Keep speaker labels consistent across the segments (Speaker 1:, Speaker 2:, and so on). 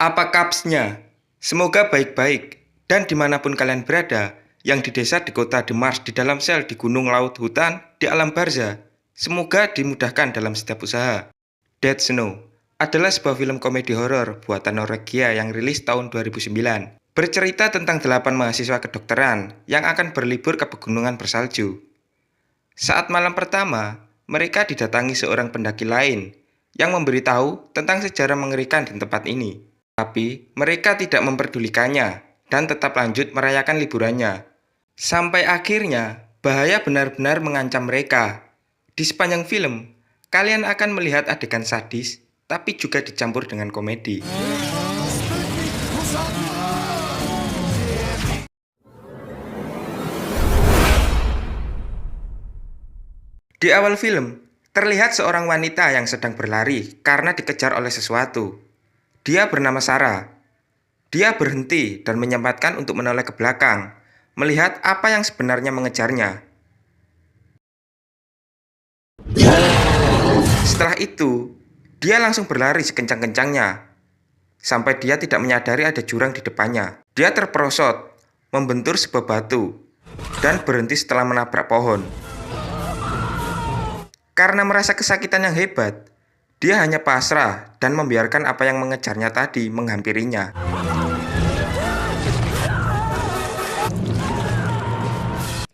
Speaker 1: Apa kapsnya? Semoga baik-baik dan dimanapun kalian berada, yang di desa, di kota, di Mars, di dalam sel, di gunung, laut, hutan, di alam barzah, semoga dimudahkan dalam setiap usaha. Dead Snow adalah sebuah film komedi horor buatan Norwegia yang rilis tahun 2009. Bercerita tentang 8 mahasiswa kedokteran yang akan berlibur ke pegunungan bersalju. Saat malam pertama, mereka didatangi seorang pendaki lain yang memberitahu tentang sejarah mengerikan di tempat ini. Tapi mereka tidak memperdulikannya dan tetap lanjut merayakan liburannya. Sampai akhirnya, bahaya benar-benar mengancam mereka. Di sepanjang film, kalian akan melihat adegan sadis, tapi juga dicampur dengan komedi. Di awal film, terlihat seorang wanita yang sedang berlari karena dikejar oleh sesuatu. Dia bernama Sarah. Dia berhenti dan menyempatkan untuk menoleh ke belakang, melihat apa yang sebenarnya mengejarnya. Setelah itu, dia langsung berlari sekencang-kencangnya, sampai dia tidak menyadari ada jurang di depannya. Dia terperosot, membentur sebuah batu, dan berhenti setelah menabrak pohon. Karena merasa kesakitan yang hebat, dia hanya pasrah dan membiarkan apa yang mengejarnya tadi menghampirinya.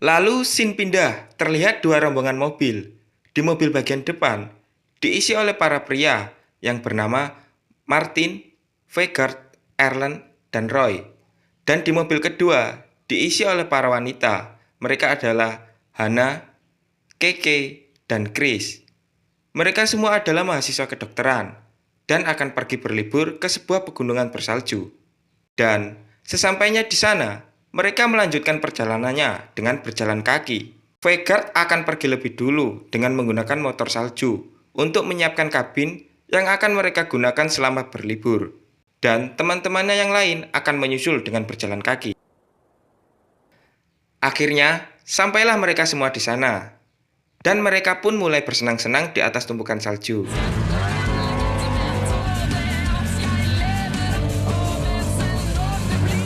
Speaker 1: Lalu scene pindah, terlihat dua rombongan mobil. Di mobil bagian depan, diisi oleh para pria yang bernama Martin, Vegard, Erlen, dan Roy. Dan di mobil kedua, diisi oleh para wanita. Mereka adalah Hannah, Keke, dan Chris. Mereka semua adalah mahasiswa kedokteran dan akan pergi berlibur ke sebuah pegunungan bersalju. Dan sesampainya di sana, mereka melanjutkan perjalanannya dengan berjalan kaki. Vegard akan pergi lebih dulu dengan menggunakan motor salju untuk menyiapkan kabin yang akan mereka gunakan selama berlibur. Dan teman-temannya yang lain akan menyusul dengan berjalan kaki. Akhirnya, sampailah mereka semua di sana. Dan mereka pun mulai bersenang-senang di atas tumpukan salju.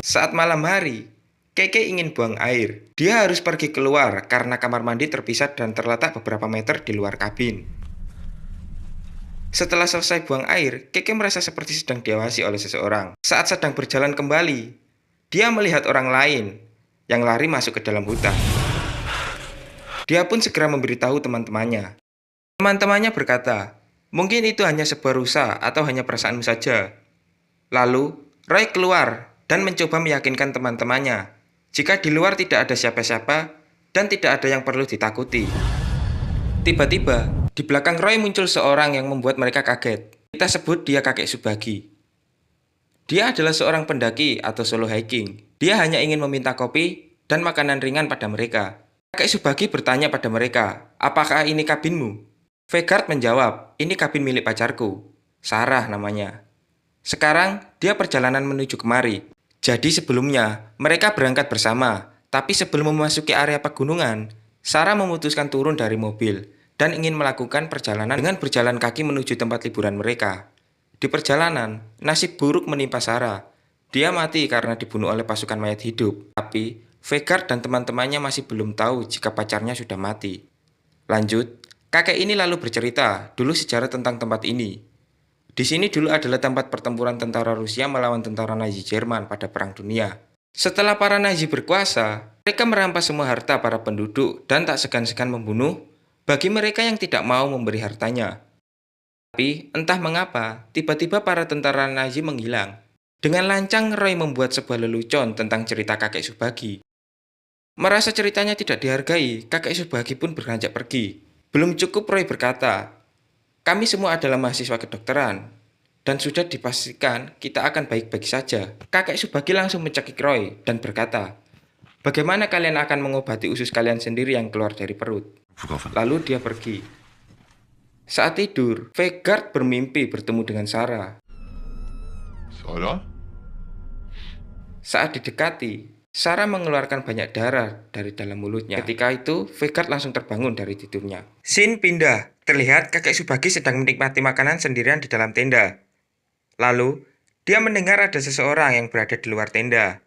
Speaker 1: Saat malam hari, Keke ingin buang air. Dia harus pergi keluar karena kamar mandi terpisah dan terletak beberapa meter di luar kabin. Setelah selesai buang air, Keke merasa seperti sedang diawasi oleh seseorang. Saat sedang berjalan kembali, dia melihat orang lain yang lari masuk ke dalam hutan. Dia pun segera memberitahu teman-temannya. Teman-temannya berkata, mungkin itu hanya sebuah rusa atau hanya perasaanmu saja. Lalu, Roy keluar dan mencoba meyakinkan teman-temannya jika di luar tidak ada siapa-siapa dan tidak ada yang perlu ditakuti. Tiba-tiba, di belakang Roy muncul seorang yang membuat mereka kaget. Kita sebut dia kakek Subagi. Dia adalah seorang pendaki atau solo hiking. Dia hanya ingin meminta kopi dan makanan ringan pada mereka. Kakek Subagi bertanya pada mereka, apakah ini kabinmu? Vegard menjawab, ini kabin milik pacarku. Sarah namanya. Sekarang, dia perjalanan menuju kemari. Jadi sebelumnya, mereka berangkat bersama. Tapi sebelum memasuki area pegunungan, Sarah memutuskan turun dari mobil dan ingin melakukan perjalanan dengan berjalan kaki menuju tempat liburan mereka. Di perjalanan, nasib buruk menimpa Sarah. Dia mati karena dibunuh oleh pasukan mayat hidup. Tapi, Vegard dan teman-temannya masih belum tahu jika pacarnya sudah mati. Lanjut, kakek ini lalu bercerita dulu sejarah tentang tempat ini. Di sini dulu adalah tempat pertempuran tentara Rusia melawan tentara Nazi Jerman pada Perang Dunia. Setelah para Nazi berkuasa, mereka merampas semua harta para penduduk dan tak segan-segan membunuh bagi mereka yang tidak mau memberi hartanya. Tapi, entah mengapa, tiba-tiba para tentara Nazi menghilang. Dengan lancang, Roy membuat sebuah lelucon tentang cerita kakek Subagi. Merasa ceritanya tidak dihargai, kakek Subagi pun beranjak pergi. Belum cukup, Roy berkata, kami semua adalah mahasiswa kedokteran, dan sudah dipastikan kita akan baik-baik saja. Kakek Subagi langsung mencekik Roy dan berkata, bagaimana kalian akan mengobati usus kalian sendiri yang keluar dari perut? Lalu dia pergi. Saat tidur, Vegard bermimpi bertemu dengan Sarah.
Speaker 2: Sarah?
Speaker 1: Saat didekati, Sarah mengeluarkan banyak darah dari dalam mulutnya. Ketika itu, Vegard langsung terbangun dari tidurnya. Scene pindah. Terlihat kakek Subagi sedang menikmati makanan sendirian di dalam tenda. Lalu, Dia mendengar ada seseorang yang berada di luar tenda.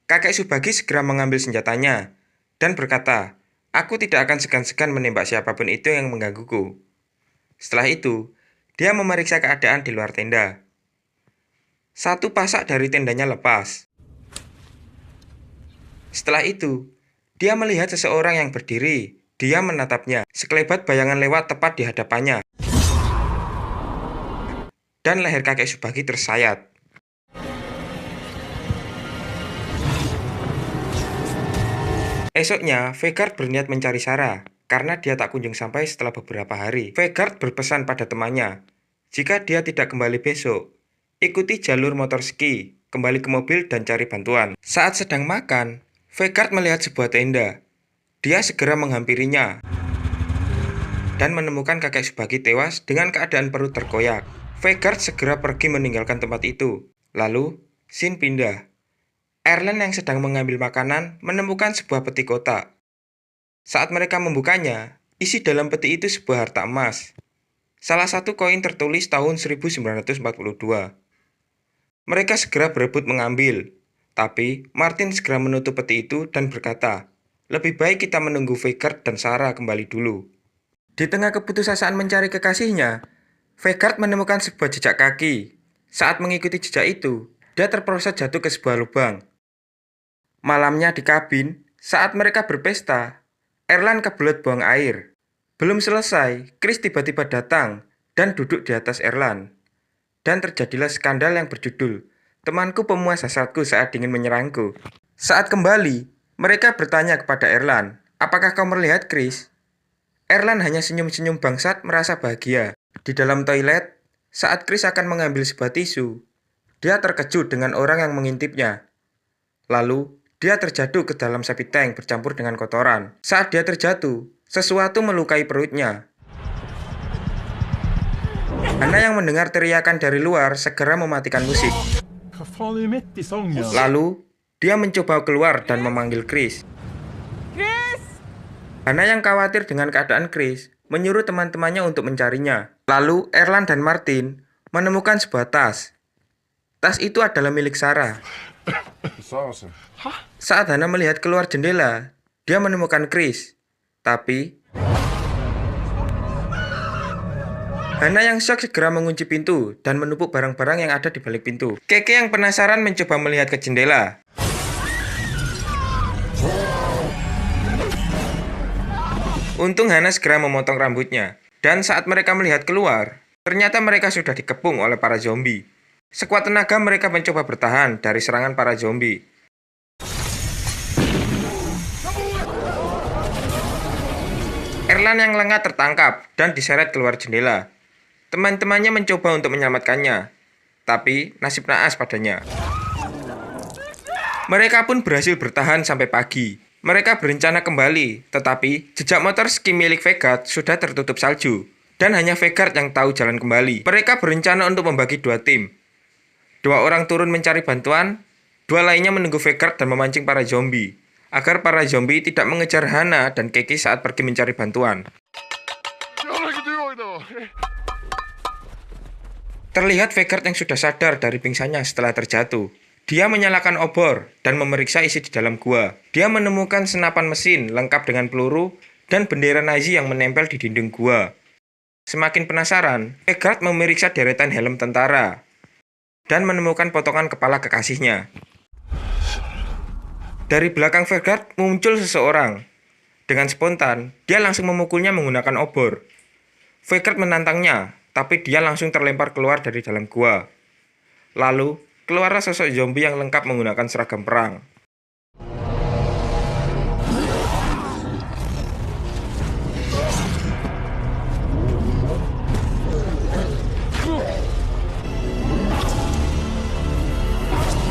Speaker 1: Kakek Subagi segera mengambil senjatanya dan berkata, "Aku tidak akan segan-segan menembak siapapun itu yang menggangguku." Setelah itu, dia memeriksa keadaan di luar tenda. Satu pasak dari tendanya lepas. Setelah itu, dia melihat seseorang yang berdiri. Dia menatapnya. Sekelebat bayangan lewat tepat di hadapannya. Dan leher kakek Subagi tersayat. Esoknya, Vegard berniat mencari Sarah, karena dia tak kunjung sampai setelah beberapa hari. Vegard berpesan pada temannya, jika dia tidak kembali besok, ikuti jalur motor ski, kembali ke mobil dan cari bantuan. Saat sedang makan, Vegard melihat sebuah tenda. Dia segera menghampirinya dan menemukan kakek Subagi tewas dengan keadaan perut terkoyak. Vegard segera pergi meninggalkan tempat itu. Lalu, scene pindah. Erlen yang sedang mengambil makanan menemukan sebuah peti kotak. Saat mereka membukanya, isi dalam peti itu sebuah harta emas. Salah satu koin tertulis tahun 1942. Mereka segera berebut mengambil, tapi Martin segera menutup peti itu dan berkata, "Lebih baik kita menunggu Vegard dan Sarah kembali dulu." Di tengah keputusasaan mencari kekasihnya, Vegard menemukan sebuah jejak kaki. Saat mengikuti jejak itu, dia terperosot jatuh ke sebuah lubang. Malamnya di kabin, saat mereka berpesta, Erlan kebelet buang air. Belum selesai, Chris tiba-tiba datang dan duduk di atas Erlan. Dan terjadilah skandal yang berjudul, "Temanku pemuas hasratku saat ingin menyerangku." Saat kembali, mereka bertanya kepada Erlan, "Apakah kau melihat Chris?" Erlan hanya senyum-senyum bangsat merasa bahagia. Di dalam toilet, saat Chris akan mengambil sebuah tisu, dia terkejut dengan orang yang mengintipnya. Lalu, dia terjatuh ke dalam septic tank bercampur dengan kotoran. Saat dia terjatuh, sesuatu melukai perutnya. Hana yang mendengar teriakan dari luar segera mematikan musik. Lalu, dia mencoba keluar dan memanggil Chris. Hana yang khawatir dengan keadaan Chris menyuruh teman-temannya untuk mencarinya. Lalu, Erlan dan Martin menemukan sebuah tas. Tas itu adalah milik Sarah. Saat Hana melihat keluar jendela, dia menemukan Chris. Tapi Hana yang syok segera mengunci pintu dan menumpuk barang-barang yang ada di balik pintu. Keke yang penasaran mencoba melihat ke jendela. Untung Hana segera memotong rambutnya. Dan saat mereka melihat keluar, ternyata mereka sudah dikepung oleh para zombie. Sekuat tenaga mereka mencoba bertahan dari serangan para zombie. Erlan yang lengah tertangkap dan diseret keluar jendela. Teman-temannya mencoba untuk menyelamatkannya, tapi nasib naas padanya. Mereka pun berhasil bertahan sampai pagi. Mereka berencana kembali, tetapi jejak motor ski milik Vegard sudah tertutup salju, dan hanya Vegard yang tahu jalan kembali. Mereka berencana untuk membagi dua tim. 2 orang turun mencari bantuan, 2 lainnya menunggu Vegard dan memancing para zombie, agar para zombie tidak mengejar Hana dan Keke saat pergi mencari bantuan. Terlihat Vegard yang sudah sadar dari pingsannya setelah terjatuh. Dia menyalakan obor dan memeriksa isi di dalam gua. Dia menemukan senapan mesin lengkap dengan peluru dan bendera Nazi yang menempel di dinding gua. Semakin penasaran, Vegard memeriksa deretan helm tentara dan menemukan potongan kepala kekasihnya. Dari belakang Vegard muncul seseorang. Dengan spontan, dia langsung memukulnya menggunakan obor. Vegard menantangnya, tapi dia langsung terlempar keluar dari dalam gua. Lalu, keluarlah sosok zombie yang lengkap menggunakan seragam perang.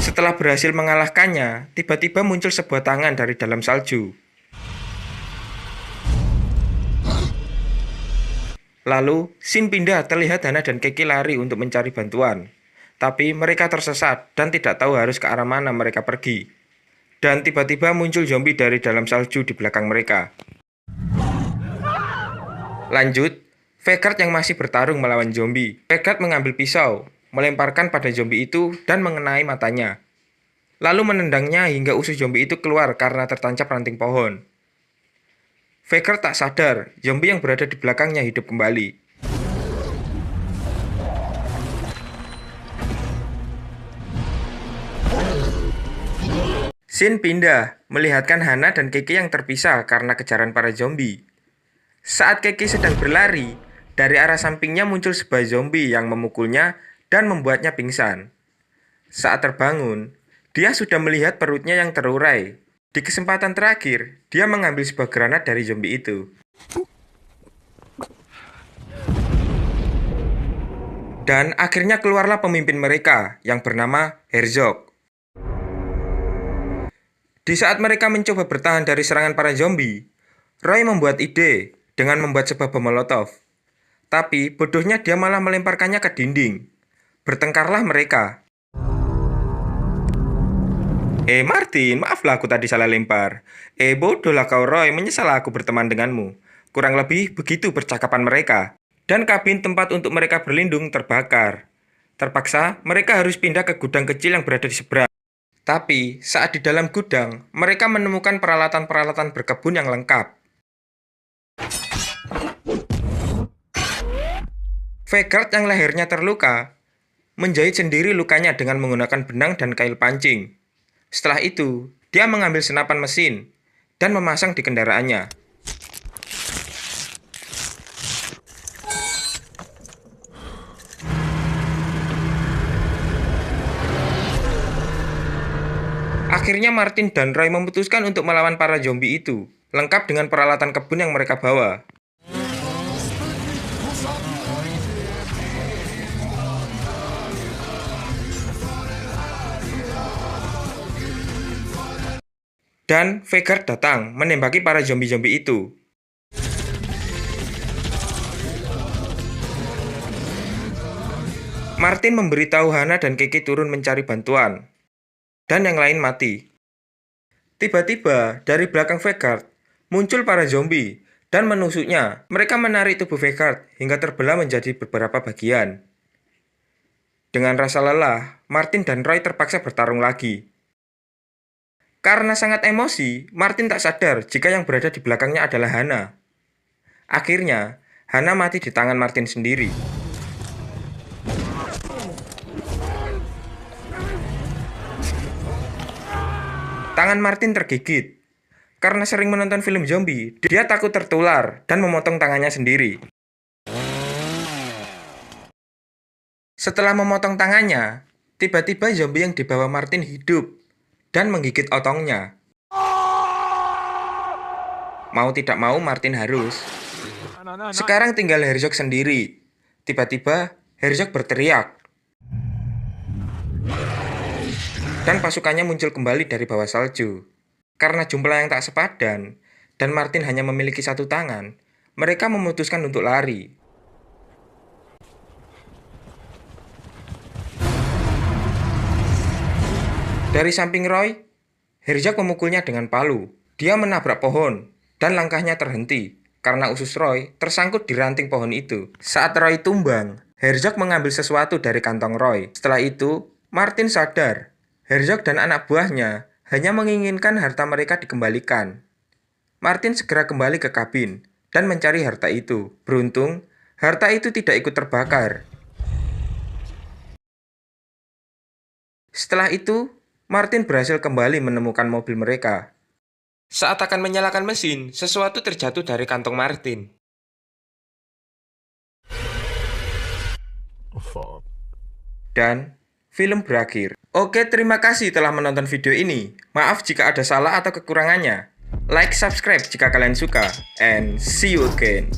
Speaker 1: Setelah berhasil mengalahkannya, tiba-tiba muncul sebuah tangan dari dalam salju. Lalu, scene pindah terlihat Hana dan Keke lari untuk mencari bantuan. Tapi mereka tersesat dan tidak tahu harus ke arah mana mereka pergi. Dan tiba-tiba muncul zombie dari dalam salju di belakang mereka. Lanjut, Vegard yang masih bertarung melawan zombie. Vegard mengambil pisau, melemparkan pada zombie itu dan mengenai matanya. Lalu menendangnya hingga usus zombie itu keluar karena tertancap ranting pohon. Faker tak sadar, zombie yang berada di belakangnya hidup kembali. Scene pindah, melihatkan Hana dan Keke yang terpisah karena kejaran para zombie. Saat Keke sedang berlari, dari arah sampingnya muncul sebuah zombie yang memukulnya dan membuatnya pingsan. Saat terbangun, dia sudah melihat perutnya yang terurai. Di kesempatan terakhir, dia mengambil sebuah granat dari zombie itu. Dan akhirnya keluarlah pemimpin mereka yang bernama Herzog. Di saat mereka mencoba bertahan dari serangan para zombie, Roy membuat ide dengan membuat sebuah bom molotov. Tapi bodohnya dia malah melemparkannya ke dinding. Bertengkarlah mereka. Martin, maaflah aku tadi salah lempar. Bodohlah kau Roy, menyesal aku berteman denganmu. Kurang lebih begitu percakapan mereka. Dan kabin tempat untuk mereka berlindung terbakar. Terpaksa mereka harus pindah ke gudang kecil yang berada di seberang. Tapi, saat di dalam gudang, mereka menemukan peralatan-peralatan berkebun yang lengkap. Vegard yang lehernya terluka, menjahit sendiri lukanya dengan menggunakan benang dan kail pancing. Setelah itu, dia mengambil senapan mesin dan memasang di kendaraannya. Akhirnya Martin dan Roy memutuskan untuk melawan para zombie itu, lengkap dengan peralatan kebun yang mereka bawa. Dan Vegard datang menembaki para zombie-zombie itu. Martin memberitahu Hana dan Keke turun mencari bantuan. Dan yang lain mati. Tiba-tiba, dari belakang Vegard, muncul para zombie dan menusuknya. Mereka menarik tubuh Vegard hingga terbelah menjadi beberapa bagian. Dengan rasa lelah, Martin dan Roy terpaksa bertarung lagi. Karena sangat emosi, Martin tak sadar jika yang berada di belakangnya adalah Hana. Akhirnya, Hana mati di tangan Martin sendiri. Tangan Martin tergigit. Karena sering menonton film zombie, dia takut tertular dan memotong tangannya sendiri. Setelah memotong tangannya, tiba-tiba zombie yang dibawa Martin hidup dan menggigit otongnya. Mau tidak mau Martin harus. Sekarang tinggal Herzog sendiri. Tiba-tiba Herzog berteriak. Dan pasukannya muncul kembali dari bawah salju. Karena jumlah yang tak sepadan, dan Martin hanya memiliki satu tangan, mereka memutuskan untuk lari. Dari samping Roy, Herzog memukulnya dengan palu. Dia menabrak pohon, dan langkahnya terhenti, karena usus Roy tersangkut di ranting pohon itu. Saat Roy tumbang, Herzog mengambil sesuatu dari kantong Roy. Setelah itu, Martin sadar. Herzog dan anak buahnya hanya menginginkan harta mereka dikembalikan. Martin segera kembali ke kabin dan mencari harta itu. Beruntung, harta itu tidak ikut terbakar. Setelah itu, Martin berhasil kembali menemukan mobil mereka. Saat akan menyalakan mesin, sesuatu terjatuh dari kantong Martin. Dan film berakhir. Oke, terima kasih telah menonton video ini. Maaf jika ada salah atau kekurangannya. Like, subscribe jika kalian suka. And see you again.